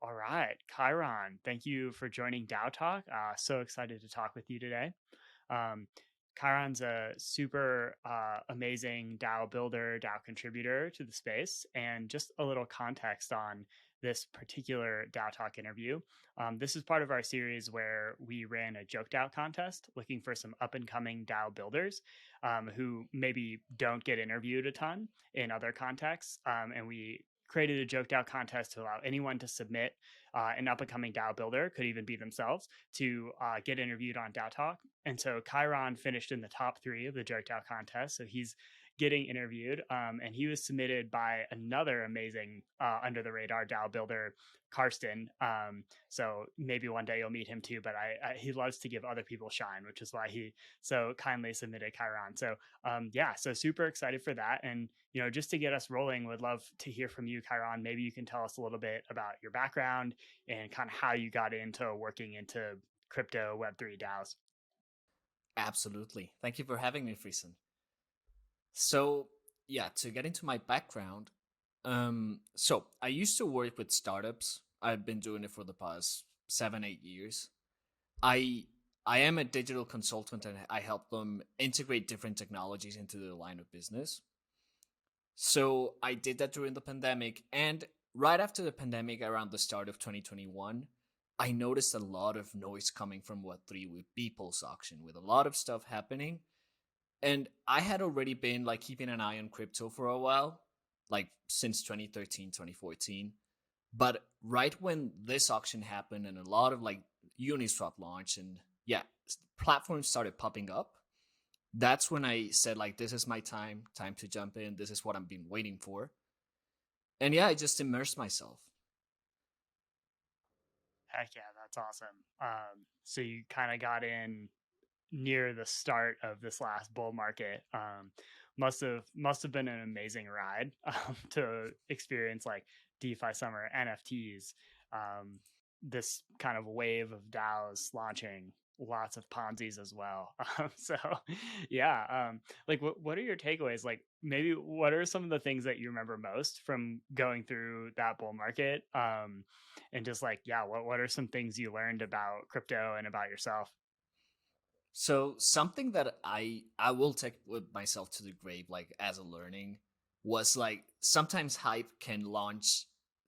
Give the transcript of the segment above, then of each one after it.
All right, Kairon, thank you for joining DAO Talk. So excited to talk with you today. Um, Kairon's a super amazing DAO builder, DAO contributor to the space. And just a little context on this particular DAO Talk interview. This is part of our series where we ran a jokeDAO contest looking for some up and coming DAO builders who maybe don't get interviewed a ton in other contexts. And we created a jokeDAO contest to allow anyone to submit an up and coming DAO builder, could even be themselves, to get interviewed on DAO Talk. And so Kairon finished in the top 3 of the jokeDAO contest. So he's getting interviewed. And he was submitted by another amazing under the radar DAO builder, Karsten. So maybe one day you'll meet him too, but he loves to give other people shine, which is why he so kindly submitted Kairon. So yeah, so super excited for that. And just to get us rolling, would love to hear from you, Kairon. Maybe you can tell us a little bit about your background and kind of how you got into working into crypto Web3 DAOs. Absolutely. Thank you for having me, Frisson. So, yeah, to get into my background, so I used to work with startups. I've been doing it for the past 7, 8 years. I I am a digital consultant and I help them integrate different technologies into their line of business. So I did that during the pandemic, and right after the pandemic, around the start of 2021, I noticed a lot of noise coming from Web3 with Beeple's auction, with a lot of stuff happening. And I had already been like keeping an eye on crypto for a while, like since 2013, 2014. But right when this auction happened and a lot of like Uniswap launched and yeah, platforms started popping up, that's when I said like, this is my time to jump in. This is what I've been waiting for. And yeah, I just immersed myself. Heck yeah, that's awesome. So you kind of got in near the start of this last bull market. Must have been an amazing ride to experience like DeFi summer NFTs, um, this kind of wave of DAOs launching, lots of Ponzi's as well. So yeah, like what are your takeaways? Like maybe what are some of the things that you remember most from going through that bull market? And just like yeah, what are some things you learned about crypto and about yourself? So something that I will take with myself to the grave, like as a learning, was like sometimes hype can launch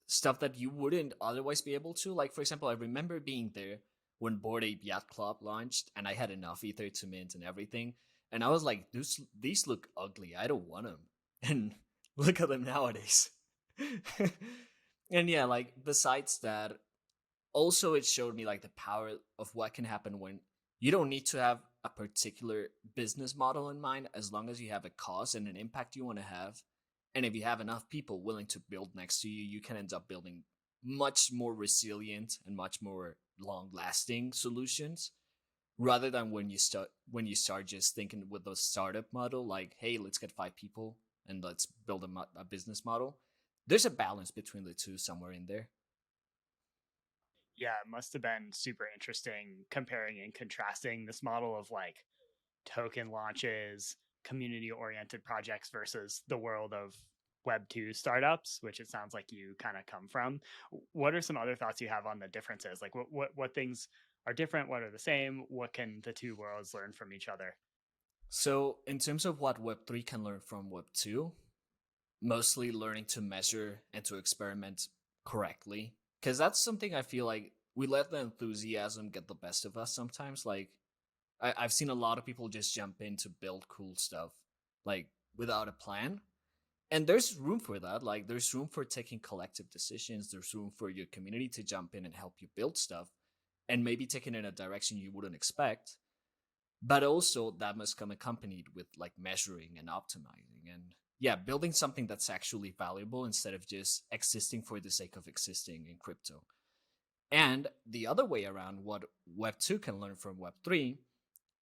stuff that you wouldn't otherwise be able to. Like for example, I remember being there when Bored Ape Yacht Club launched, and I had enough ether to mint and everything, and I was like, these look ugly. I don't want them. And look at them nowadays. And yeah, like besides that, also it showed me like the power of what can happen when you don't need to have a particular business model in mind, as long as you have a cause and an impact you want to have. And if you have enough people willing to build next to you, you can end up building much more resilient and much more long lasting solutions, rather than when you start just thinking with the startup model, like, hey, let's get 5 people and let's build a business model. There's a balance between the two somewhere in there. Yeah, it must have been super interesting comparing and contrasting this model of like token launches, community oriented projects versus the world of Web 2 startups, which it sounds like you kind of come from. What are some other thoughts you have on the differences? Like what things are different? What are the same? What can the two worlds learn from each other? So, in terms of what Web3 can learn from Web2, mostly learning to measure and to experiment correctly. Because that's something I feel like we let the enthusiasm get the best of us sometimes. Like, I've seen a lot of people just jump in to build cool stuff, like, without a plan. And there's room for that. Like, there's room for taking collective decisions. There's room for your community to jump in and help you build stuff and maybe take it in a direction you wouldn't expect. But also that must come accompanied with like measuring and optimizing and yeah, building something that's actually valuable instead of just existing for the sake of existing in crypto. And the other way around, what Web 2 can learn from Web 3,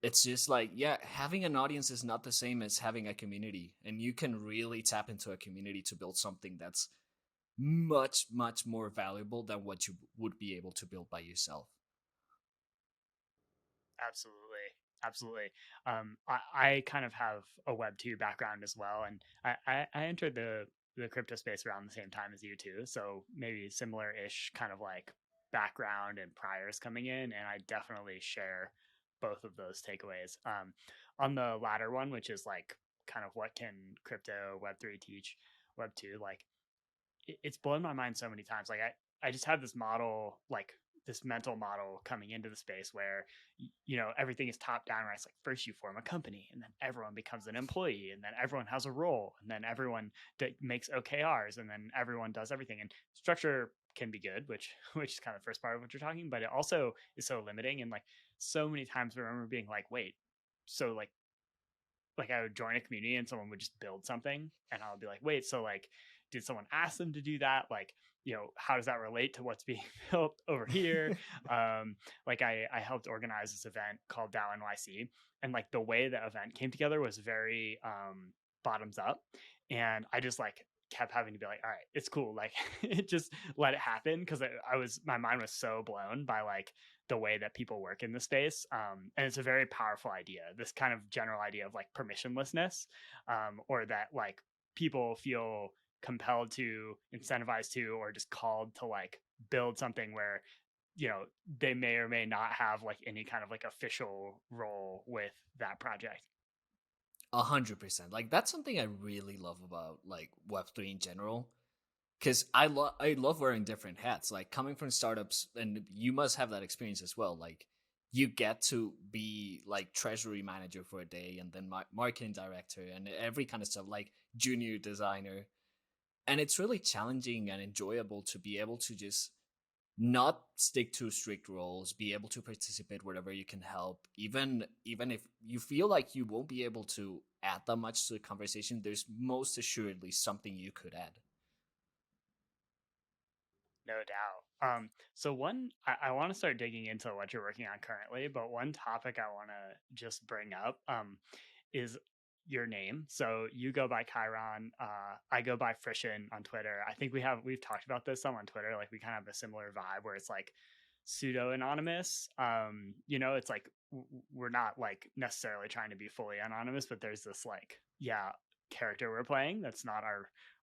it's just like, yeah, having an audience is not the same as having a community. And you can really tap into a community to build something that's much, much more valuable than what you would be able to build by yourself. Absolutely. Absolutely. I kind of have a Web 2 background as well. And I entered the the crypto space around the same time as you too, so maybe similar-ish kind of like background and priors coming in, and I definitely share both of those takeaways. On the latter one, which is like kind of what can crypto Web3 teach Web2, like it's blown my mind so many times. Like I just have this model, like this mental model coming into the space where everything is top down, right? It's like first you form a company, and then everyone becomes an employee, and then everyone has a role, and then everyone makes OKRs, and then everyone does everything. And structure can be good, which is kind of the first part of what you're talking, but it also is so limiting. And like so many times I remember being like, wait, so like I would join a community and someone would just build something, and I would be like, wait, so like did someone ask them to do that? Like, how does that relate to what's being built over here? Like I helped organize this event called DAO NYC, and like the way the event came together was very bottoms up, and I just like kept having to be like, all right, it's cool, like just let it happen, because my mind was so blown by like the way that people work in the space. And it's a very powerful idea, this kind of general idea of like permissionlessness, or that like people feel compelled to, incentivized to, or just called to like build something where they may or may not have like any kind of like official role with that project. 100%. Like that's something I really love about like Web3 in general. Because I love wearing different hats. Like coming from startups, and you must have that experience as well. Like you get to be like treasury manager for a day, and then marketing director, and every kind of stuff, like junior designer. And it's really challenging and enjoyable to be able to just not stick to strict roles, be able to participate wherever you can help, even if you feel like you won't be able to add that much to the conversation. There's most assuredly something you could add. No doubt. So I want to start digging into what you're working on currently, but one topic I want to just bring up is your name. So you go by Kairon. I go by Frisson on Twitter. I think we've talked about this some on Twitter. Like we kind of have a similar vibe where it's like pseudo anonymous. It's like we're not like necessarily trying to be fully anonymous, but there's this like character we're playing that's not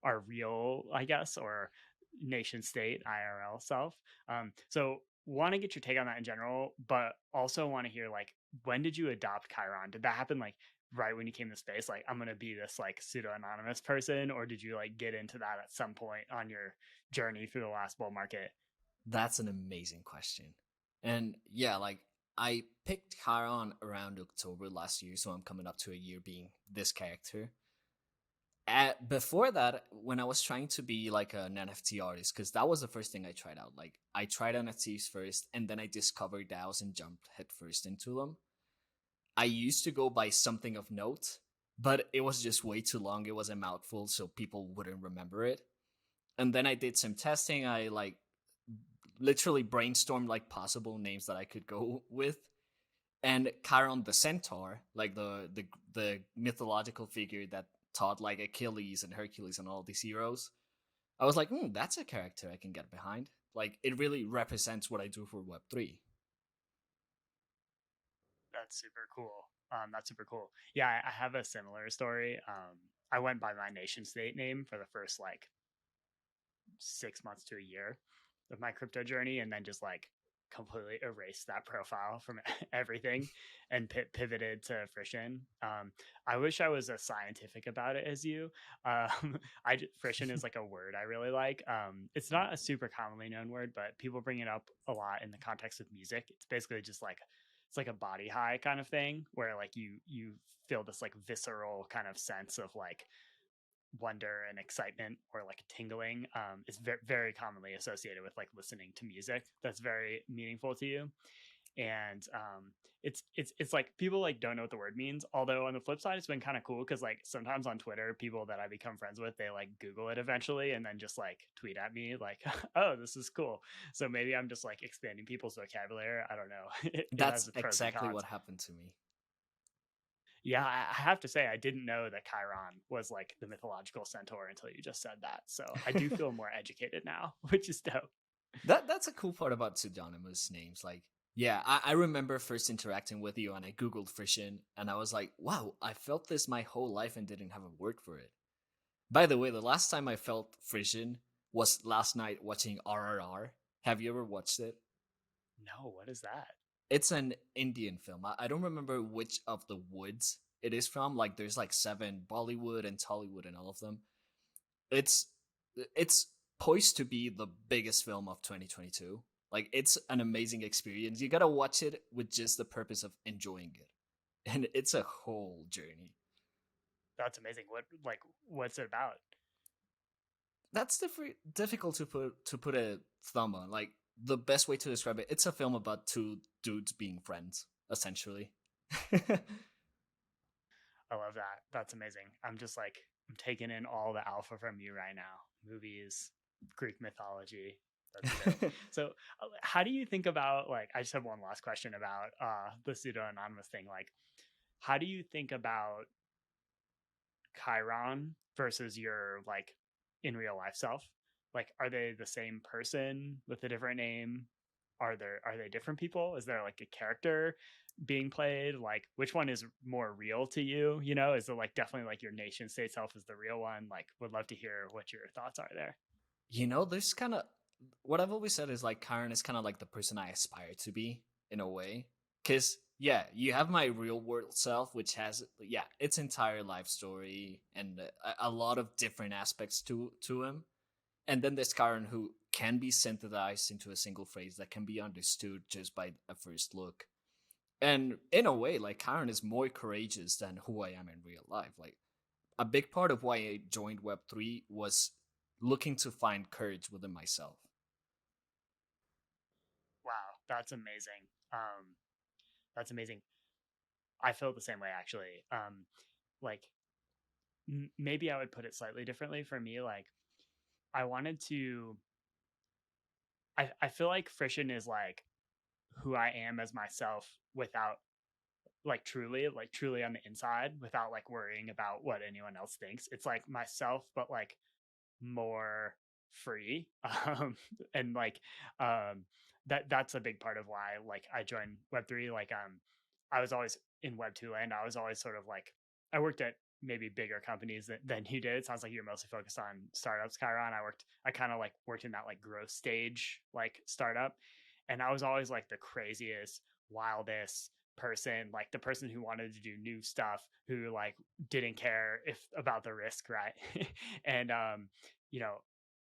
our real, I guess, or nation state IRL self. So want to get your take on that in general, but also want to hear like, when did you adopt Kairon? Did that happen like right when you came to space? Like, I'm gonna be this like pseudo anonymous person, or did you like get into that at some point on your journey through the last bull market? That's an amazing question. And yeah, like I picked Kairon around October last year, so I'm coming up to a year being this character. Before that, when I was trying to be like an NFT artist, because that was the first thing I tried out. Like I tried NFTs first, and then I discovered DAOs and jumped headfirst into them. I used to go by something of note, but it was just way too long. It was a mouthful, so people wouldn't remember it. And then I did some testing. I like literally brainstormed like possible names that I could go with. And Chiron the Centaur, like the mythological figure that taught like Achilles and Hercules and all these heroes, I was like, that's a character I can get behind. Like it really represents what I do for Web3. That's super cool. That's super cool. Yeah, I have a similar story. I went by my nation state name for the first like 6 months to a year of my crypto journey, and then just like completely erased that profile from everything and pivoted to Frisson. I wish I was as scientific about it as you. Frisson is like a word I really like. It's not a super commonly known word, but people bring it up a lot in the context of music. It's basically just like it's like a body high kind of thing, where like you feel this like visceral kind of sense of like wonder and excitement, or like tingling. Is very commonly associated with like listening to music that's very meaningful to you. And it's like people like don't know what the word means, although on the flip side it's been kind of cool, because like sometimes on Twitter people that I become friends with, they like Google it eventually and then just like tweet at me like oh, this is cool. So maybe I'm just like expanding people's vocabulary. I don't know. It has That's its pros and exactly cons. what happened to me. Yeah, I have to say I didn't know that Chiron was like the mythological centaur until you just said that. So I do feel more educated now, which is dope. That's a cool part about pseudonymous names. Like, yeah, I remember first interacting with you and I Googled Frisson and I was like, wow, I felt this my whole life and didn't have a word for it. By the way, the last time I felt Frisson was last night watching RRR. Have you ever watched it? No, what is that? It's an Indian film. I don't remember which of the woods it is from. Like there's like seven, Bollywood and Tollywood and all of them. It's it's poised to be the biggest film of 2022. Like it's an amazing experience. You gotta watch it with just the purpose of enjoying it, and it's a whole journey. That's amazing. What's it about? That's difficult to put a thumb on. Like the best way to describe it, it's a film about two dudes being friends, essentially. I love that. That's amazing. I'm taking in all the alpha from you right now. Movies, Greek mythology. That's great. So, how do you think about like? I just have one last question about the pseudo anonymous thing. Like, how do you think about Kairon versus your like in real life self? Like, are they the same person with a different name? Are they different people? Is there like a character being played? Like, which one is more real to you? You know, is it like definitely like your nation state self is the real one? Like, would love to hear what your thoughts are there. There's kind of what I've always said is like Karen is kind of like the person I aspire to be in a way. Because, yeah, you have my real world self, which has, yeah, its entire life story and a lot of different aspects to him. And then there's Karen who can be synthesized into a single phrase that can be understood just by a first look. And in a way, like Karen is more courageous than who I am in real life. Like a big part of why I joined Web3 was looking to find courage within myself. Wow, that's amazing. That's amazing. I feel the same way actually. Like maybe I would put it slightly differently for me. Like I wanted to. I feel like Frisson is like who I am as myself without like truly on the inside without like worrying about what anyone else thinks. It's like myself, but like more free. And like that's a big part of why like I joined Web3. Like I was always in Web2 land. I was always sort of like I worked at maybe bigger companies than you did. It sounds like you're mostly focused on startups, Kairon. I kind of like worked in that like growth stage like startup. And I was always like the craziest, wildest person, like the person who wanted to do new stuff, who like didn't care if about the risk, right? And you know,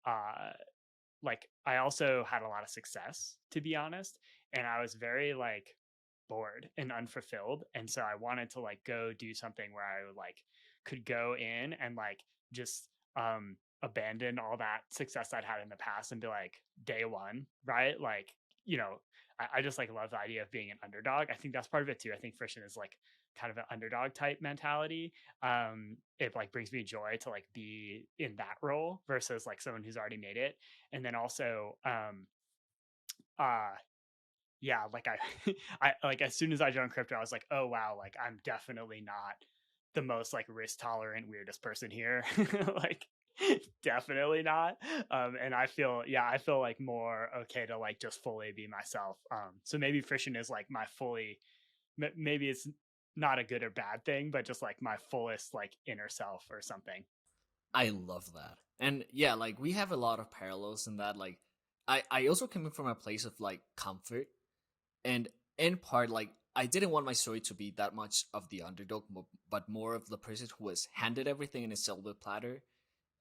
uh like I also had a lot of success, to be honest, and I was very like bored and unfulfilled, and so I wanted to like go do something where I like could go in and like just abandon all that success I'd had in the past and be like day one, right? Like, I just like love the idea of being an underdog. I think that's part of it too. I think Frisson is like kind of an underdog type mentality. It like brings me joy to like be in that role versus like someone who's already made it. And then also uh yeah, like I like as soon as I joined crypto, I was like, oh wow, like I'm definitely not the most like risk tolerant weirdest person here. Like definitely not. And I feel like more okay to like just fully be myself. So maybe Frisson is like my fully maybe it's not a good or bad thing, but just like my fullest like inner self or something. I love that. And yeah, like we have a lot of parallels in that. Like I also came from a place of like comfort. And in part, like I didn't want my story to be that much of the underdog, but more of the person who was handed everything in a silver platter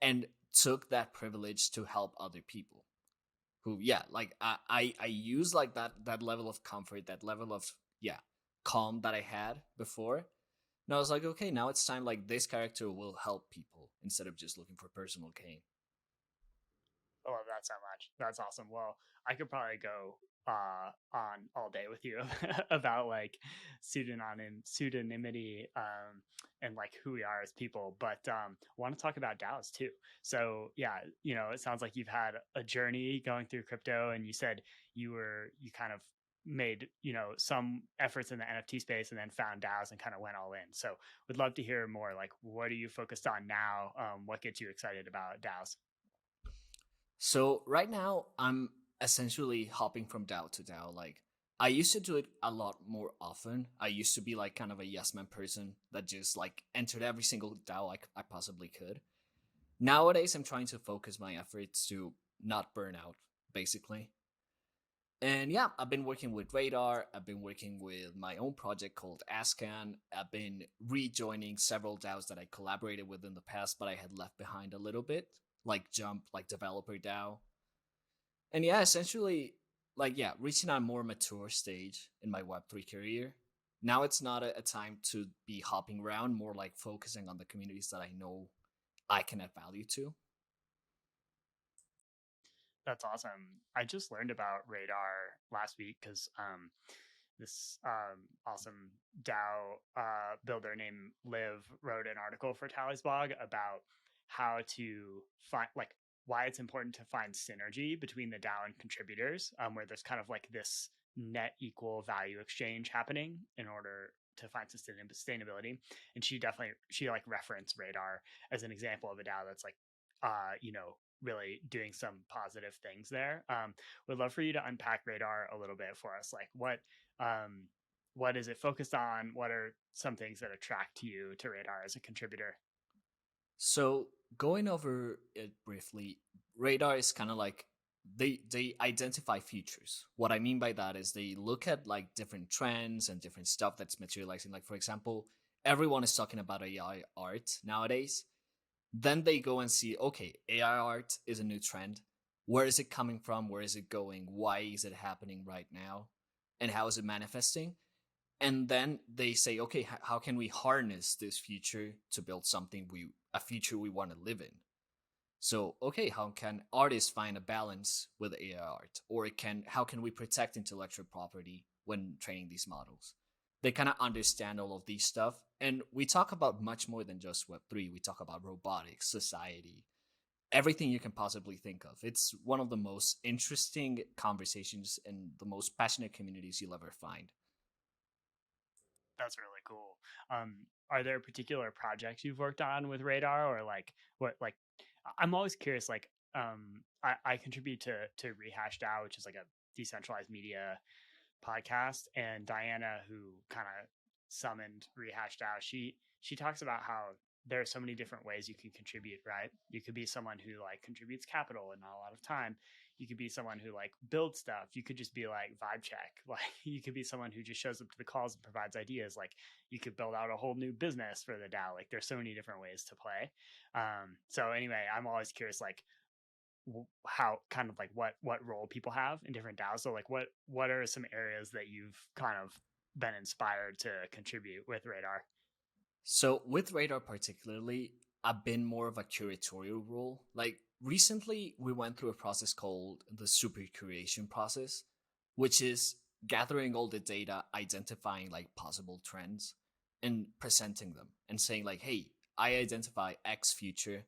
and took that privilege to help other people. Who, yeah, like I use like that level of comfort, that level of yeah calm that I had before. And I was like, okay, now it's time. Like this character will help people instead of just looking for personal gain. I love that so much. That's awesome. Well, I could probably go on all day with you about like pseudonymity and like who we are as people, but want to talk about DAOs too. So yeah, it sounds like you've had a journey going through crypto, and you said you kind of made some efforts in the NFT space and then found DAOs and kind of went all in. So would love to hear more. Like, what are you focused on now? What gets you excited about DAOs? So right now, I'm essentially hopping from DAO to DAO. Like I used to do it a lot more often. I used to be like kind of a yes man person that just like entered every single DAO I possibly could. Nowadays, I'm trying to focus my efforts to not burn out, basically. And yeah, I've been working with Radar. I've been working with my own project called Ascan. I've been rejoining several DAOs that I collaborated with in the past, but I had left behind a little bit, like Jump, like Developer DAO. And yeah, essentially, like, yeah, reaching a more mature stage in my Web3 career. Now it's not a time to be hopping around, more like focusing on the communities that I know I can add value to. That's awesome. I just learned about Radar last week because this awesome DAO builder named Liv wrote an article for Tally's blog about how to find, like, why it's important to find synergy between the DAO and contributors, where there's kind of like this net equal value exchange happening in order to find sustainability. And she like referenced Radar as an example of a DAO that's like, really doing some positive things there. Would love for you to unpack Radar a little bit for us. Like, what is it focused on? What are some things that attract you to Radar as a contributor? So going over it briefly, Radar is kind of like they identify futures. What I mean by that is they look at like different trends and different stuff that's materializing. Like for example, everyone is talking about AI art nowadays. Then they go and see, okay, AI art is a new trend. Where is it coming from? Where is it going? Why is it happening right now? And how is it manifesting? And then they say, okay, how can we harness this future to build something a future we want to live in? So, okay, how can artists find a balance with AI art? Or how can we protect intellectual property when training these models? They kind of understand all of these stuff. And we talk about much more than just Web3. We talk about robotics, society, everything you can possibly think of. It's one of the most interesting conversations and the most passionate communities you'll ever find. That's really cool. Are there particular projects you've worked on with Radar, or like what? Like, I'm always curious. Like, I contribute to Rehash DAO, which is like a decentralized media podcast, and Diana, who kind of summoned Rehash DAO, she talks about how there are so many different ways you can contribute. Right? You could be someone who like contributes capital and not a lot of time. You could be someone who like builds stuff. You could just be like vibe check. Like you could be someone who just shows up to the calls and provides ideas. Like you could build out a whole new business for the DAO. Like there's so many different ways to play. So anyway, I'm always curious, like how kind of like what role people have in different DAOs. So like what are some areas that you've kind of been inspired to contribute with Radar? So with Radar particularly, I've been more of a curatorial role. Like recently, we went through a process called the super curation process, which is gathering all the data, identifying like possible trends, and presenting them and saying like, "Hey, I identify X future.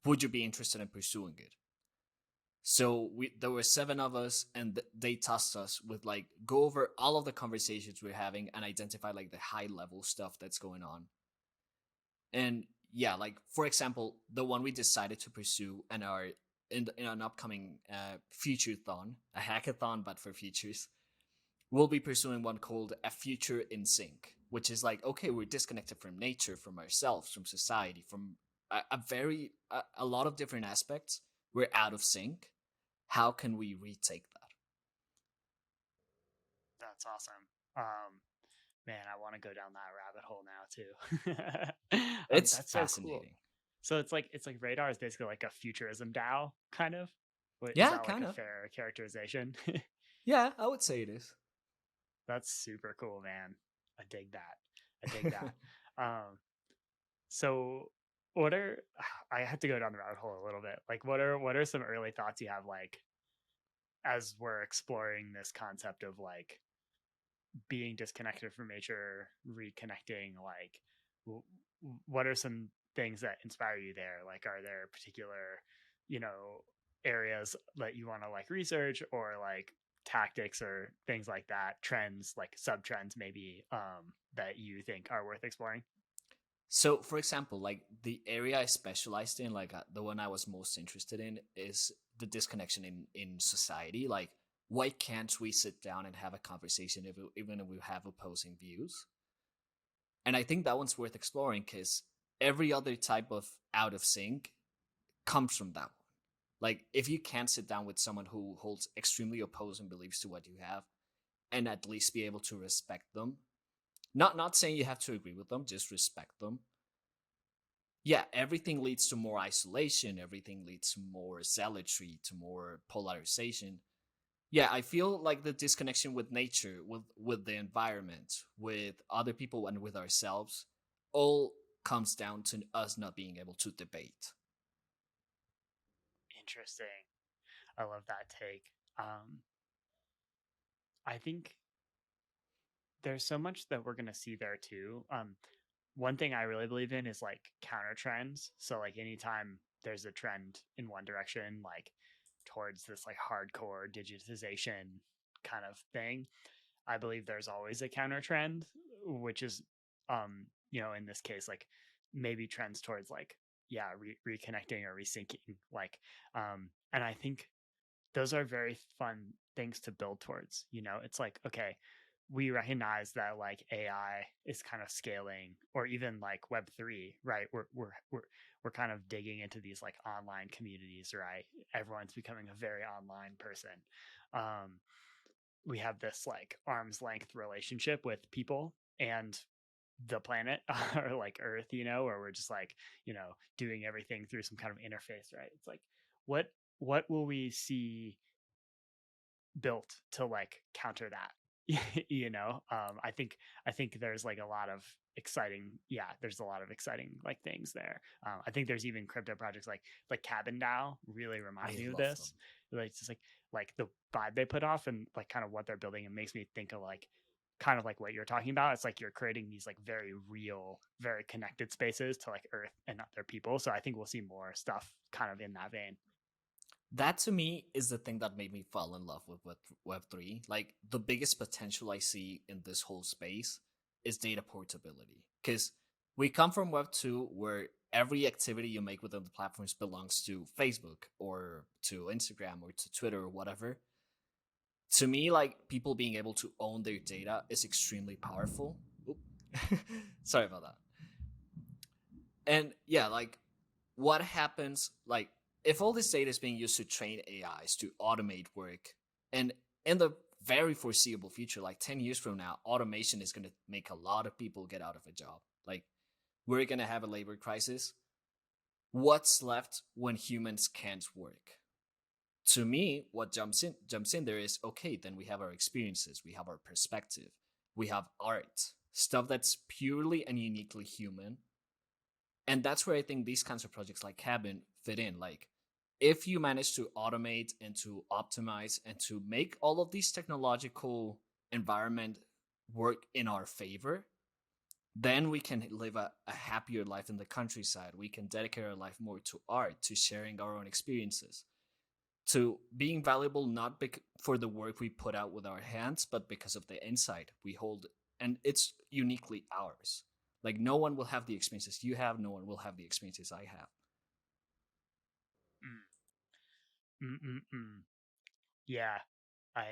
Would you be interested in pursuing it?" So there were 7 of us, and they tasked us with like go over all of the conversations we're having and identify like the high level stuff that's going on. And yeah, like for example, the one we decided to pursue and are in an upcoming future-thon, a hackathon, but for futures, we'll be pursuing one called A Future in Sync, which is like, okay, we're disconnected from nature, from ourselves, from society, from a lot of different aspects. We're out of sync. How can we retake that? That's awesome. Man, I want to go down that rabbit hole now too. It's That's so cool. fascinating. So it's like Radar is basically like a futurism DAO, kind of. Is Yeah, that like kind a of. fair characterization? Yeah, I would say it is. That's super cool, man. I dig that. I dig that. So what are I have to go down the rabbit hole a little bit. Like what are some early thoughts you have, like as we're exploring this concept of like being disconnected from nature, reconnecting, like what are some things that inspire you there? Like are there particular, you know, areas that you want to like research, or like tactics or things like that, trends, like sub trends maybe, that you think are worth exploring? So, for example, like the area I specialized in, like the one I was most interested in, is the disconnection in society. Like, why can't we sit down and have a conversation even if we have opposing views? And I think that one's worth exploring because every other type of out of sync comes from that one. Like, if you can't sit down with someone who holds extremely opposing beliefs to what you have and at least be able to respect them, not saying you have to agree with them, just respect them. Yeah, everything leads to more isolation, everything leads to more zealotry, to more polarization. Yeah, I feel like the disconnection with nature, with the environment, with other people, and with ourselves, all comes down to us not being able to debate. Interesting. I love that take. I think there's so much that we're going to see there too. One thing I really believe in is like counter trends. So like anytime there's a trend in one direction, like towards this like hardcore digitization kind of thing, I believe there's always a counter trend, which is, in this case, like maybe trends towards like, yeah, reconnecting or resyncing. Like, and I think those are very fun things to build towards. It's like, okay, we recognize that like AI is kind of scaling, or even like Web3, right? We're kind of digging into these like online communities, right? Everyone's becoming a very online person. Um, we have this like arm's length relationship with people and the planet or like Earth, where we're just like, doing everything through some kind of interface, right? It's like, what will we see built to like counter that? I think there's like a lot of exciting, there's a lot of exciting like things there. I think there's even crypto projects like Cabin DAO really reminds I me of love them. this. Like it's just like the vibe they put off and like kind of what they're building. It makes me think of like kind of like what you're talking about. It's like you're creating these like very real, very connected spaces to like Earth and other people. So I think we'll see more stuff kind of in that vein. That to me is the thing that made me fall in love with Web3. Like, the biggest potential I see in this whole space is data portability. Because we come from Web2, where every activity you make within the platforms belongs to Facebook or to Instagram or to Twitter or whatever. To me, like, people being able to own their data is extremely powerful. Oop. Sorry about that. And yeah, like, what happens, like, if all this data is being used to train AIs to automate work, and in the very foreseeable future, like 10 years from now, automation is going to make a lot of people get out of a job. Like, we're going to have a labor crisis. What's left when humans can't work? To me, what jumps in there is, okay, then we have our experiences, we have our perspective, we have art, stuff that's purely and uniquely human. And that's where I think these kinds of projects like Cabin fit in. Like, if you manage to automate and to optimize and to make all of these technological environment work in our favor, then we can live a happier life in the countryside. We can dedicate our life more to art, to sharing our own experiences, to being valuable not for the work we put out with our hands, but because of the insight we hold, and it's uniquely ours. Like, no one will have the experiences you have, no one will have the experiences I have. Mm-mm-mm. Yeah, I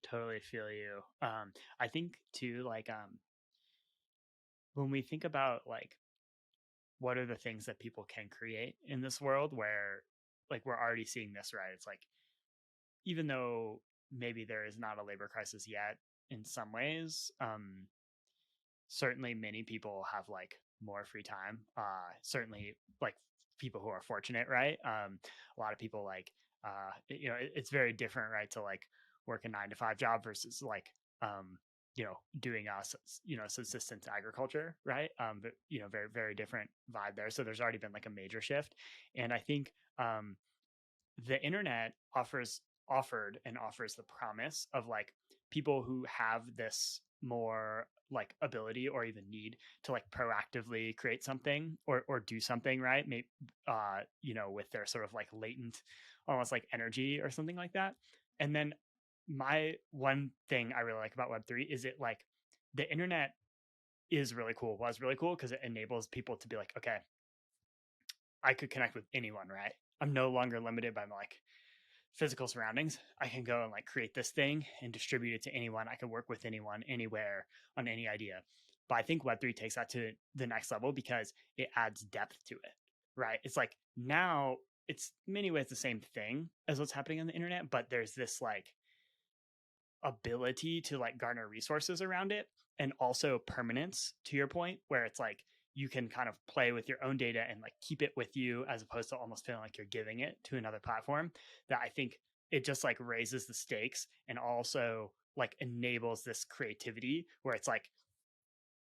totally feel you. I think too, like when we think about like what are the things that people can create in this world where like we're already seeing this, right? It's like even though maybe there is not a labor crisis yet in some ways, certainly many people have like more free time. Certainly like people who are fortunate, right? A lot of people like it's very different, right? To like work a 9 to 5 job versus like doing subsistence agriculture, right? But very very different vibe there. So there's already been like a major shift, and I think the internet offered and offers the promise of like people who have this more like ability or even need to like proactively create something or do something, right? Maybe with their sort of like latent almost like energy or something like that. And then my one thing I really like about Web3 is it like the internet is really cool, was really cool because it enables people to be like, okay, I could connect with anyone, right? I'm no longer limited by my like physical surroundings. I can go and like create this thing and distribute it to anyone. I can work with anyone, anywhere, on any idea. But I think Web3 takes that to the next level because it adds depth to it. right? It's like now it's many ways the same thing as what's happening on the internet, but there's this like ability to like garner resources around it, and also permanence, to your point, where it's like you can kind of play with your own data and like keep it with you as opposed to almost feeling like you're giving it to another platform. That I think it just like raises the stakes and also like enables this creativity where it's like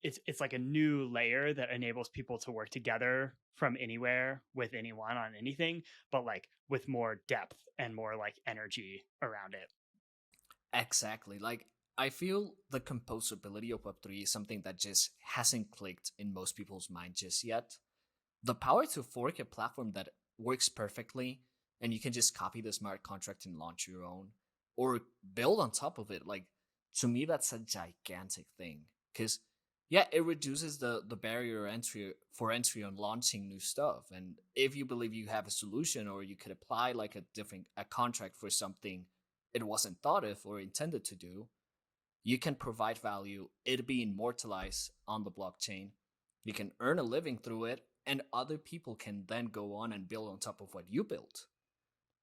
it's like a new layer that enables people to work together from anywhere with anyone on anything, but like with more depth and more like energy around it. Exactly. Like, I feel the composability of Web3 is something that just hasn't clicked in most people's mind just yet. The power to fork a platform that works perfectly and you can just copy the smart contract and launch your own or build on top of it. Like, to me, that's a gigantic thing. Because, yeah, it reduces the barrier entry for entry on launching new stuff. And if you believe you have a solution or you could apply like a contract for something it wasn't thought of or intended to do, you can provide value, it be immortalized on the blockchain. You can earn a living through it, and other people can then go on and build on top of what you built.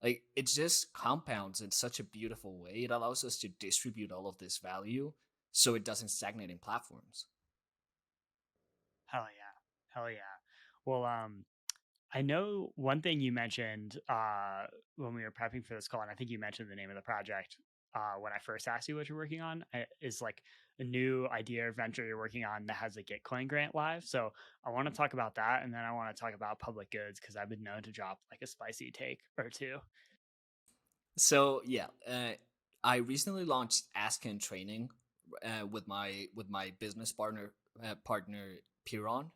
Like, it just compounds in such a beautiful way. It allows us to distribute all of this value so it doesn't stagnate in platforms. Hell yeah. Hell yeah. Well, I know one thing you mentioned when we were prepping for this call, and I think you mentioned the name of the project when I first asked you what you're working on, is like a new idea or venture you're working on that has a Gitcoin grant live. So I want to talk about that, and then I want to talk about public goods because I've been known to drop like a spicy take or two. So yeah, I recently launched Ascan Training with my business partner Piron.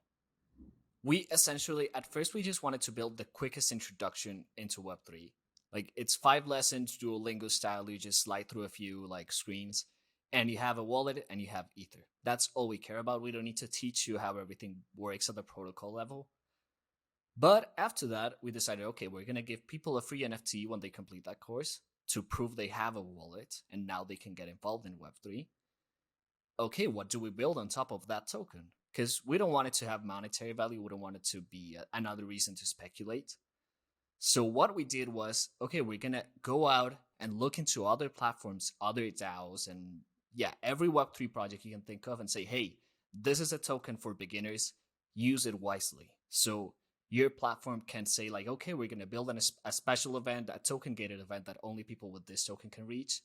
We essentially, at first, we just wanted to build the quickest introduction into Web3. Like, it's 5 lessons, Duolingo style. You just slide through a few like screens, and you have a wallet and you have Ether. That's all we care about. We don't need to teach you how everything works at the protocol level. But after that, we decided, okay, we're gonna give people a free NFT when they complete that course to prove they have a wallet, and now they can get involved in Web3. Okay, what do we build on top of that token? Because we don't want it to have monetary value. We don't want it to be another reason to speculate. So what we did was, okay, we're gonna go out and look into other platforms, other DAOs, and yeah, every Web3 project you can think of and say, hey, this is a token for beginners. Use it wisely. So your platform can say like, okay, we're gonna build a special event, a token gated event that only people with this token can reach.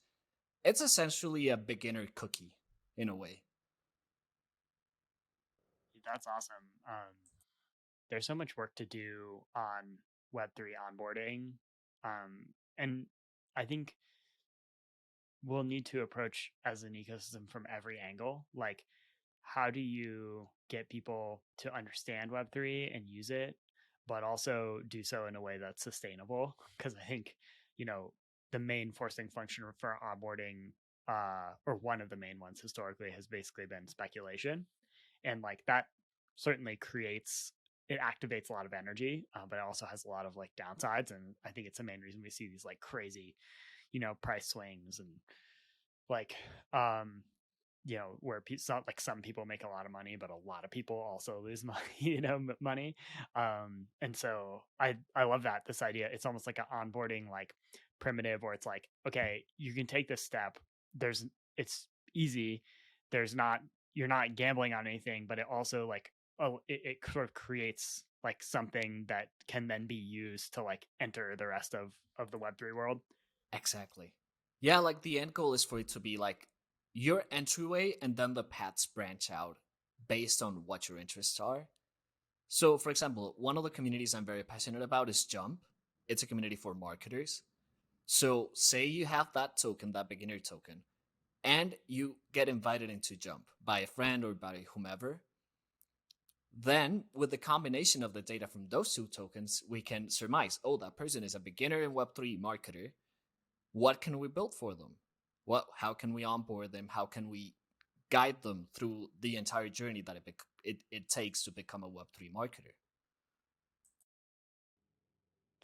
It's essentially a beginner cookie in a way. That's awesome. There's so much work to do on Web3 onboarding, and I think we'll need to approach as an ecosystem from every angle. Like, how do you get people to understand Web3 and use it, but also do so in a way that's sustainable? Because I think, you know, the main forcing function for onboarding, or one of the main ones historically, has basically been speculation. And like that certainly it activates a lot of energy, but it also has a lot of like downsides. And I think it's the main reason we see these like crazy, price swings and like where some people make a lot of money, but a lot of people also lose money, money. And so I love that, this idea. It's almost like an onboarding like primitive, where it's like, okay, you can take this step. It's easy. There's not You're not gambling on anything, but it also like, it sort of creates like something that can then be used to like enter the rest of the Web3 world. Exactly. Yeah, like the end goal is for it to be like your entryway and then the paths branch out based on what your interests are. So, for example, one of the communities I'm very passionate about is Jump. It's a community for marketers. So, say you have that token, that beginner token, and you get invited into Jump by a friend or by whomever. Then, with the combination of the data from those two tokens, we can surmise, oh, that person is a beginner in Web3 marketer. What can we build for them? How can we onboard them? How can we guide them through the entire journey that it takes to become a Web3 marketer?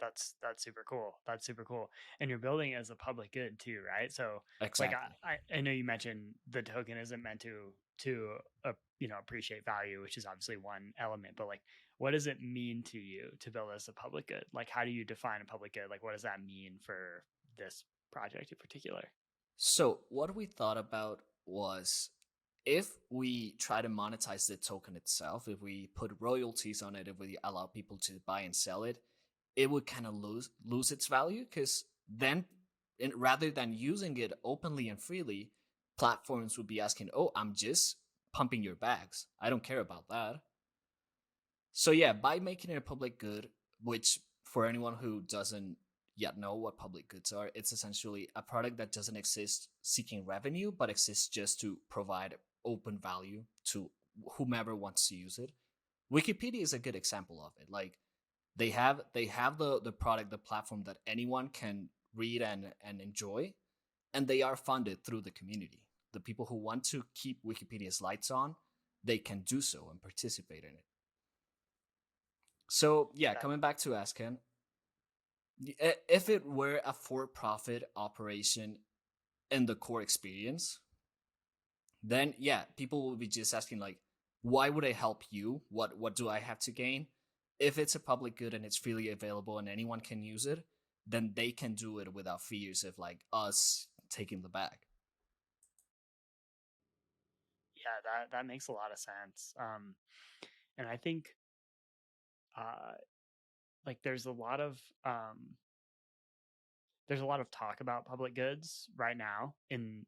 That's super cool. That's super cool. And you're building it as a public good too, right? So like Exactly. I know you mentioned the token isn't meant to to appreciate value, which is obviously one element, but like, what does it mean to you to build as a public good? Like, how do you define a public good? Like, what does that mean for this project in particular? So what we thought about was, if we try to monetize the token itself, if we put royalties on it, if we allow people to buy and sell it, it would kind of lose its value, because then, rather than using it openly and freely, platforms would be asking, "Oh, I'm just pumping your bags. I don't care about that." So yeah, by making it a public good, which for anyone who doesn't yet know what public goods are, it's essentially a product that doesn't exist seeking revenue, but exists just to provide open value to whomever wants to use it. Wikipedia is a good example of it. Like, they have the product, the platform that anyone can read and enjoy, and they are funded through the community. The people who want to keep Wikipedia's lights on, they can do so and participate in it. So yeah, That coming back to Ascan, if it were a for-profit operation in the core experience, then yeah, people will be just asking like, why would I help you? What do I have to gain? If it's a public good and it's freely available and anyone can use it, then they can do it without fears of like us taking the bag. yeah, that makes a lot of sense. And I think uh like there's a lot of talk about public goods right now in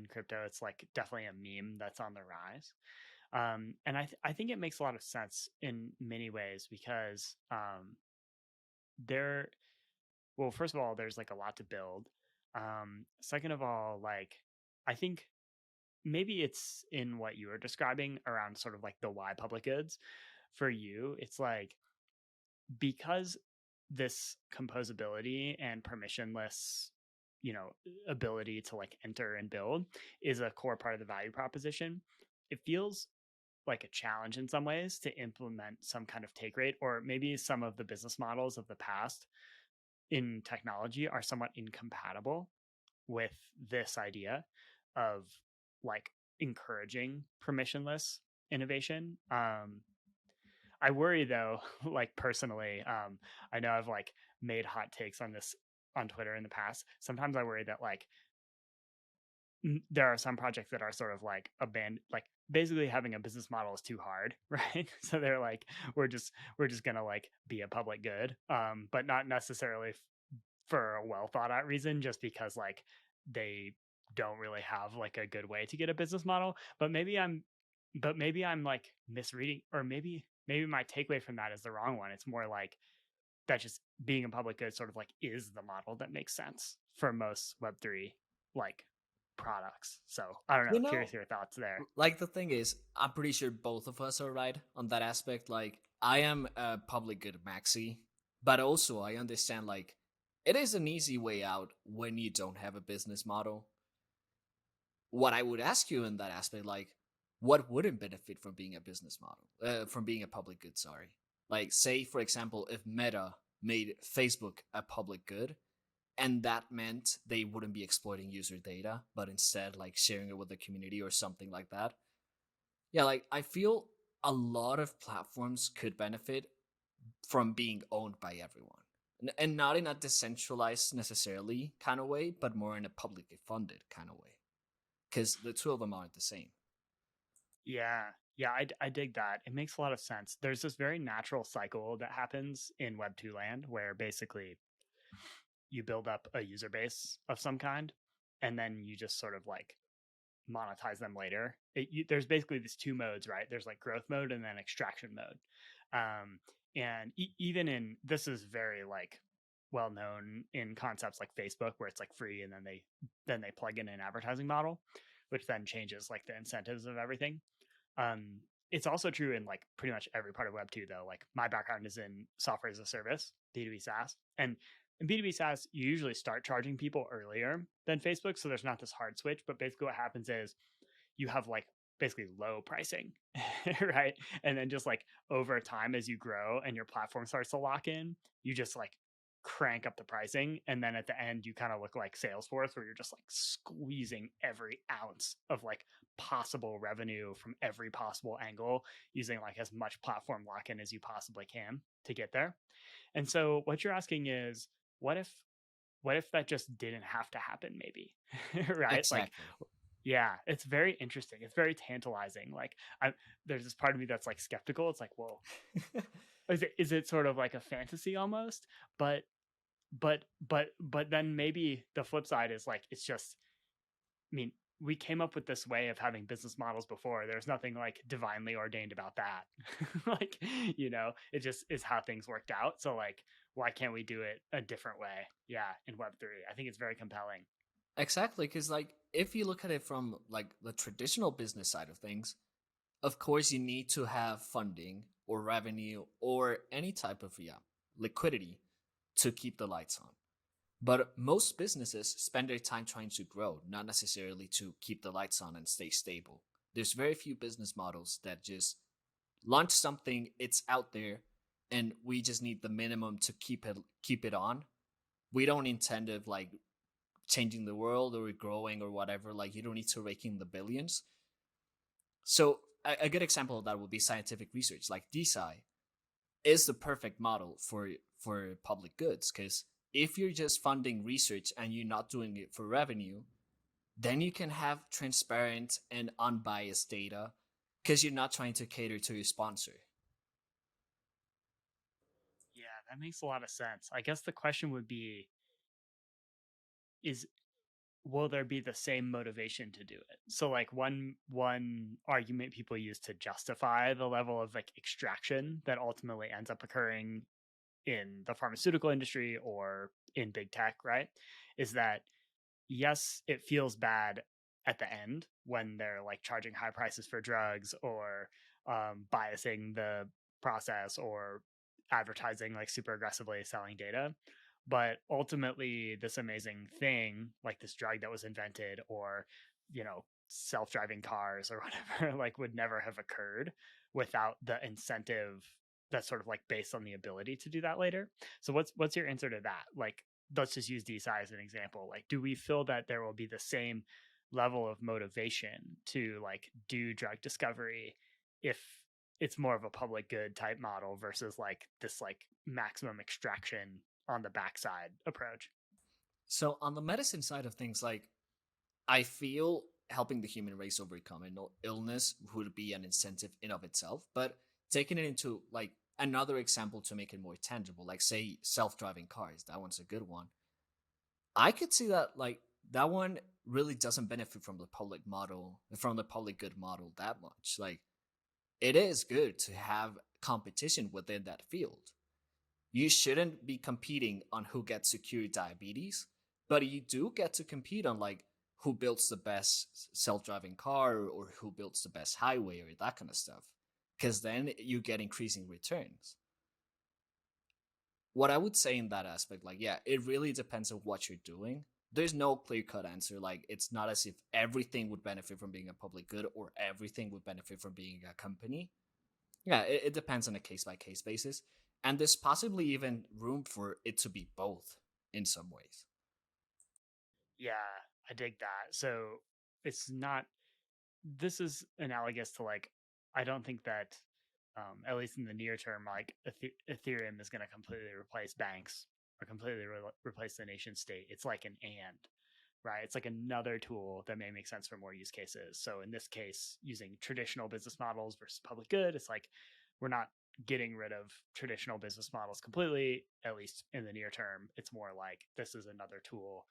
crypto. It's like definitely a meme that's on the rise. And I think it makes a lot of sense in many ways because there well, first of all, there's like a lot to build. Second of all, like, I think maybe it's in what you were describing around sort of like the why public goods. For you, it's like, because this composability and permissionless, ability to like enter and build is a core part of the value proposition. It feels like a challenge in some ways to implement some kind of take rate, or maybe some of the business models of the past in technology are somewhat incompatible with this idea of like encouraging permissionless innovation. I worry though, like personally, I know I've like made hot takes on this on Twitter in the past. Sometimes I worry that like there are some projects that are sort of like like basically having a business model is too hard, right? So they're like, we're just gonna like be a public good, but not necessarily for a well thought out reason, just because like they don't really have like a good way to get a business model. But maybe I'm like misreading, or maybe my takeaway from that is the wrong one. It's more like that just being a public good sort of like is the model that makes sense for most Web3 like products. So I don't know. You know, Curious your thoughts there. like the thing is, I'm pretty sure both of us are right on that aspect. Like, I am a public good maxi, but also I understand like it is an easy way out when you don't have a business model. What I would ask you in that aspect, like, what wouldn't benefit from being a business model, from being a public good? Sorry, like, say for example, if Meta made Facebook a public good, and that meant they wouldn't be exploiting user data, but instead like sharing it with the community or something like that. Yeah, like I feel a lot of platforms could benefit from being owned by everyone. And not in a decentralized necessarily kind of way, but more in a publicly funded kind of way. Because the two of them aren't the same. Yeah. Yeah, I dig that. It makes a lot of sense. There's this very natural cycle that happens in Web 2 land where basically you build up a user base of some kind, and then you just sort of like monetize them later. There's basically these two modes, right? There's like growth mode and then extraction mode. And even in this is very like well known in concepts like Facebook, where it's like free, and then they plug in an advertising model, which then changes like the incentives of everything. It's also true in like pretty much every part of Web 2, though. Like my background is in software as a service, B2B SaaS. And in B2B SaaS, you usually start charging people earlier than Facebook. So there's not this hard switch. But basically, what happens is you have like basically low pricing, right? And then just like over time, as you grow and your platform starts to lock in, you just like crank up the pricing, and then at the end you kind of look like Salesforce, where you're just like squeezing every ounce of like possible revenue from every possible angle, using like as much platform lock-in as you possibly can to get there. And so what you're asking is, what if that just didn't have to happen, maybe? Right? Like, Exactly. yeah, it's very interesting. It's very tantalizing. Like, there's this part of me that's like skeptical. It's like, well, is it sort of like a fantasy almost? But but then maybe the flip side is like, it's just, I mean, we came up with this way of having business models before. There's nothing like divinely ordained about that. Like, it just is how things worked out. So like, why can't we do it a different way? Yeah, in Web3. I think it's very compelling. Exactly, because like if you look at it from like the traditional business side of things, of course you need to have funding or revenue or any type of liquidity to keep the lights on. But most businesses spend their time trying to grow, not necessarily to keep the lights on and stay stable. There's very few business models that just launch something, it's out there, and we just need the minimum to keep it on. We don't intend of like changing the world or growing or whatever. Like you don't need to rake in the billions. So a good example of that would be scientific research. Like DeSci is the perfect model for public goods, because if you're just funding research and you're not doing it for revenue, then you can have transparent and unbiased data because you're not trying to cater to your sponsor. Yeah, that makes a lot of sense. I guess the question would be, is will there be the same motivation to do it? So like, one argument people use to justify the level of like extraction that ultimately ends up occurring in the pharmaceutical industry or in big tech, right, is that yes, it feels bad at the end when they're like charging high prices for drugs, or biasing the process, or advertising like super aggressively, selling data. But ultimately, this amazing thing, like this drug that was invented, or self-driving cars or whatever, like would never have occurred without the incentive that's sort of like based on the ability to do that later. So what's your answer to that? Like, let's just use DeSci as an example. Like, do we feel that there will be the same level of motivation to like do drug discovery if it's more of a public good type model versus like this like maximum extraction on the backside approach? So on the medicine side of things, like I feel helping the human race overcome an illness would be an incentive in of itself, but taking it into like another example to make it more tangible, like say self-driving cars, that one's a good one. I could see that like that one really doesn't benefit from the public good model that much. Like it is good to have competition within that field. You shouldn't be competing on who gets to cure diabetes, but you do get to compete on like who builds the best self-driving car or who builds the best highway or that kind of stuff, because then you get increasing returns. What I would say in that aspect, like, yeah, it really depends on what you're doing. There's no clear cut answer. Like, it's not as if everything would benefit from being a public good or everything would benefit from being a company. Yeah, it depends on a case by case basis. And there's possibly even room for it to be both in some ways. Yeah, I dig that. So it's not, this is analogous to like, I don't think that, at least in the near term, like Ethereum is going to completely replace banks or completely replace the nation state. It's like an and, right? It's like another tool that may make sense for more use cases. So in this case, using traditional business models versus public good, it's like we're not getting rid of traditional business models completely, at least in the near term. It's more like this is another tool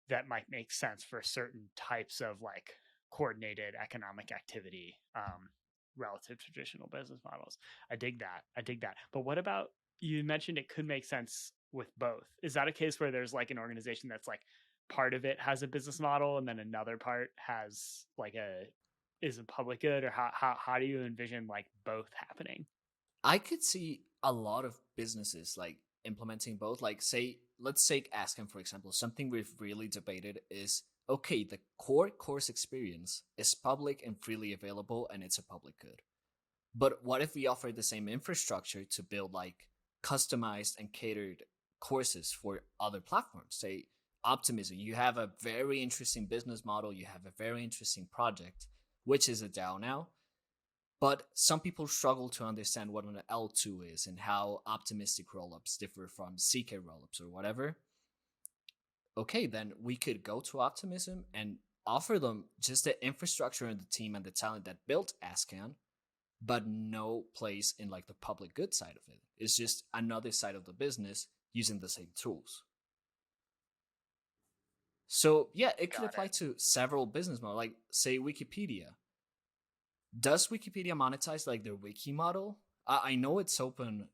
that might make sense for certain types of like coordinated economic activity, relative to traditional business models. I dig that. I dig that. But what about, you mentioned it could make sense with both. Is that a case where there's like an organization that's like part of it has a business model and then another part has like is a public good, or how do you envision like both happening? I could see a lot of businesses like implementing both. Like, say, let's take Ascan, for example. Something we've really debated is okay, the core course experience is public and freely available, and it's a public good. But what if we offer the same infrastructure to build like customized and catered courses for other platforms. Say Optimism, you have a very interesting business model, you have a very interesting project, which is a DAO now. But some people struggle to understand what an L2 is and how optimistic rollups differ from CK rollups or whatever. Okay, then we could go to Optimism and offer them just the infrastructure and the team and the talent that built Ascan, but no place in like the public good side of it. It's just another side of the business using the same tools. So yeah, it could Got apply it. to several business models, like say Wikipedia. Does Wikipedia monetize like their wiki model? I know it's open.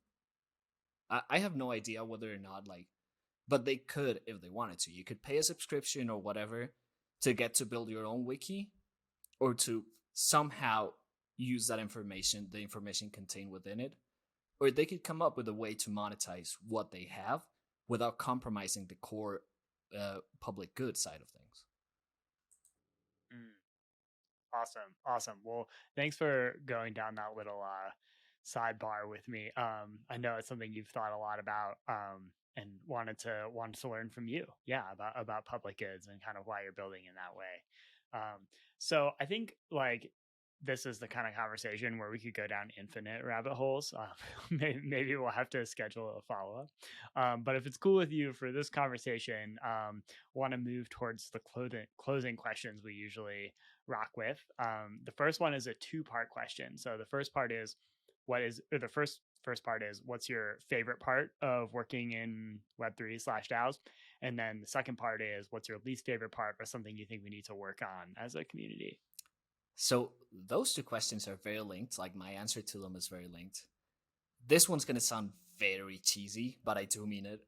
I have no idea whether or not like, but they could if they wanted to. You could pay a subscription or whatever to get to build your own wiki, or to somehow use that information, the information contained within it, or they could come up with a way to monetize what they have without compromising the core public good side of things. Mm. Awesome. Awesome. Well, thanks for going down that little sidebar with me. I know it's something you've thought a lot about, and wanted to learn from you. Yeah, about public goods and kind of why you're building in that way. So I think like this is the kind of conversation where we could go down infinite rabbit holes. Maybe we'll have to schedule a follow up. But if it's cool with you for this conversation, want to move towards the closing questions we usually rock with. The first one is a two-part question. So the first part is the first part is what's your favorite part of working in Web3/DAOs, and then the second part is what's your least favorite part or something you think we need to work on as a community. So those two questions are very linked. Like my answer to them is very linked. This one's gonna sound very cheesy, but I do mean it.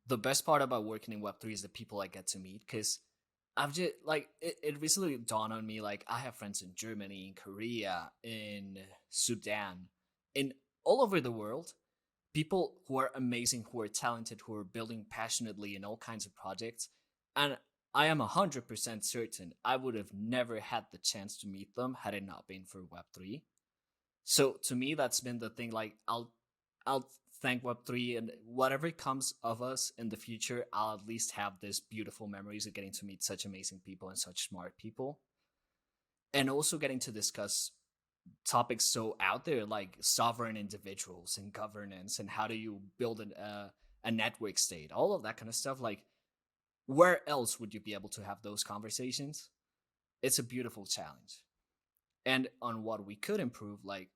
The best part about working in Web3 is the people I get to meet, because I've just like it recently dawned on me, like I have friends in Germany, in Korea, in Sudan, in all over the world. People who are amazing, who are talented, who are building passionately in all kinds of projects. And I am 100% certain I would have never had the chance to meet them had it not been for Web3. So to me, that's been the thing. Like I'll thank Web3, and whatever comes of us in the future, I'll at least have this beautiful memories of getting to meet such amazing people and such smart people, and also getting to discuss topics so out there like sovereign individuals and governance and how do you build a network state, all of that kind of stuff. Like, where else would you be able to have those conversations? It's a beautiful challenge. And on what we could improve, like,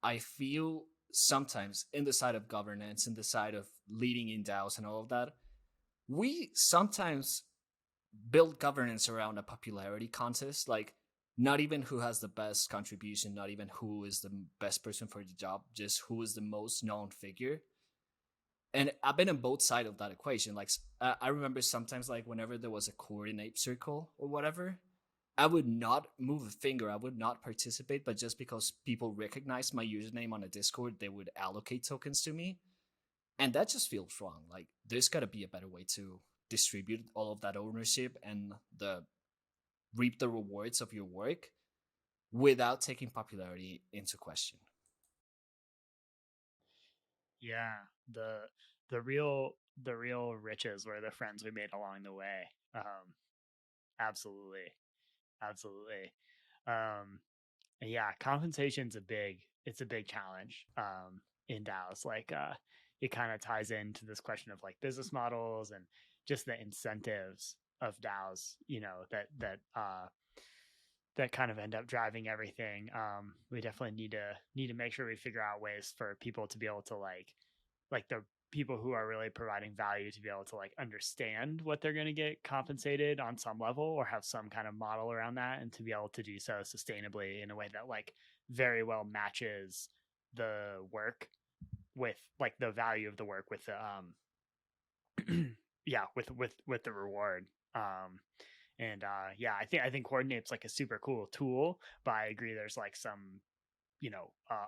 I feel sometimes in the side of governance, in the side of leading in DAOs and all of that, we sometimes build governance around a popularity contest. Like, not even who has the best contribution, not even who is the best person for the job, just who is the most known figure. And I've been on both sides of that equation. Like, I remember sometimes, like, whenever there was a coordinate circle or whatever, I would not move a finger. I would not participate, but just because people recognize my username on a Discord, they would allocate tokens to me. And that just feels wrong. Like, there's got to be a better way to distribute all of that ownership and the reap the rewards of your work without taking popularity into question. Yeah, the real riches were the friends we made along the way. Absolutely, absolutely. Um, yeah, compensation's a big challenge in DAOs. Like it kind of ties into this question of like business models and just the incentives of DAOs, that kind of end up driving everything. We definitely need to make sure we figure out ways for people to be able to like the people who are really providing value to be able to like understand what they're going to get compensated on some level or have some kind of model around that, and to be able to do so sustainably in a way that like very well matches the work with like the value of the work with the yeah, with the reward. And yeah, I think coordinate's like a super cool tool, but I agree there's like some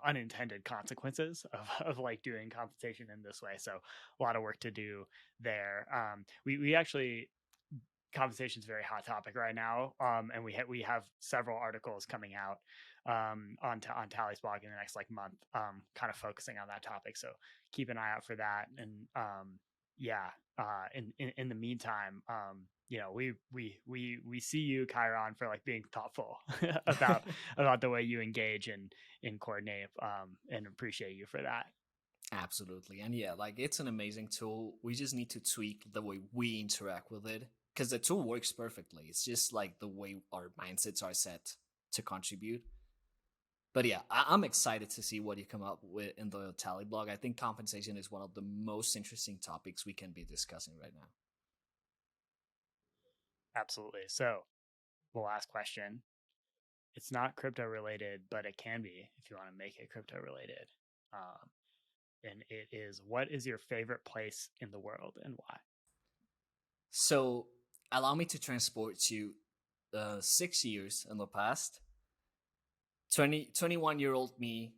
unintended consequences of like doing compensation in this way. So a lot of work to do there. We actually, compensation is a very hot topic right now, and we have several articles coming out on Tally's blog in the next like month, kind of focusing on that topic. So keep an eye out for that. And yeah, in the meantime, we see you, Kairon, for like being thoughtful about the way you engage and coordinate, and appreciate you for that. Absolutely. And yeah, like it's an amazing tool. We just need to tweak the way we interact with it because the tool works perfectly. It's just like the way our mindsets are set to contribute. But yeah, I'm excited to see what you come up with in the tally blog. I think compensation is one of the most interesting topics we can be discussing right now. Absolutely. So, the last question. It's not crypto related, but it can be if you want to make it crypto related. Um, and it is, what is your favorite place in the world and why? So allow me to transport you 6 years in the past. 21-year-old me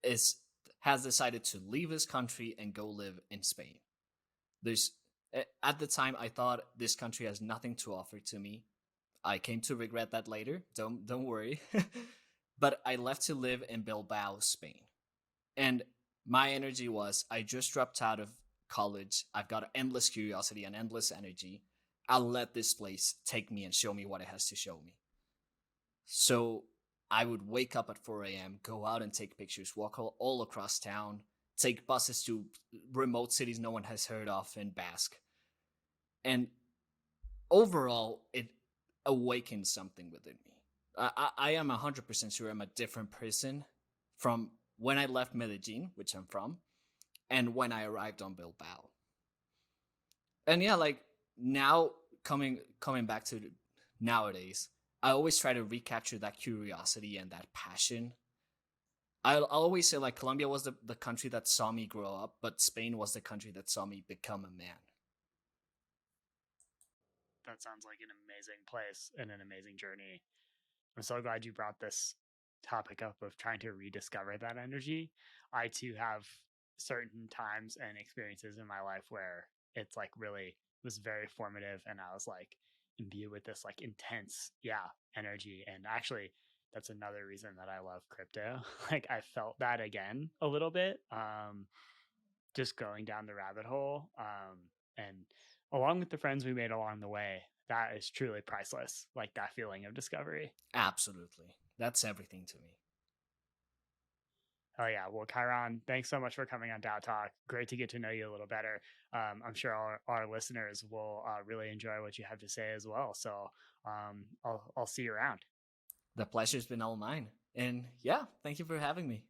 is has decided to leave his country and go live in Spain. There's At the time I thought this country has nothing to offer to me. I came to regret that later. Don't worry. But I left to live in Bilbao, Spain. And my energy was I just dropped out of college. I've got endless curiosity and endless energy. I'll let this place take me and show me what it has to show me. So I would wake up at 4 a.m., go out and take pictures, walk all across town, take buses to remote cities no one has heard of, and bask. And overall, it awakened something within me. I am 100% sure I'm a different person from when I left Medellin, which I'm from, and when I arrived on Bilbao. And yeah, like now coming back to nowadays, I always try to recapture that curiosity and that passion. I'll always say like Colombia was the country that saw me grow up, but Spain was the country that saw me become a man. That sounds like an amazing place and an amazing journey. I'm so glad you brought this topic up of trying to rediscover that energy. I too have certain times and experiences in my life where it's like really was very formative, and I was like imbued with this like intense, energy. And actually, that's another reason that I love crypto. Like I felt that again a little bit, just going down the rabbit hole, and along with the friends we made along the way, that is truly priceless. Like that feeling of discovery. Absolutely. That's everything to me. Oh yeah. Well, Kairon, thanks so much for coming on DAO Talk. Great to get to know you a little better. I'm sure our listeners will really enjoy what you have to say as well. So I'll see you around. The pleasure's been all mine. And yeah, thank you for having me.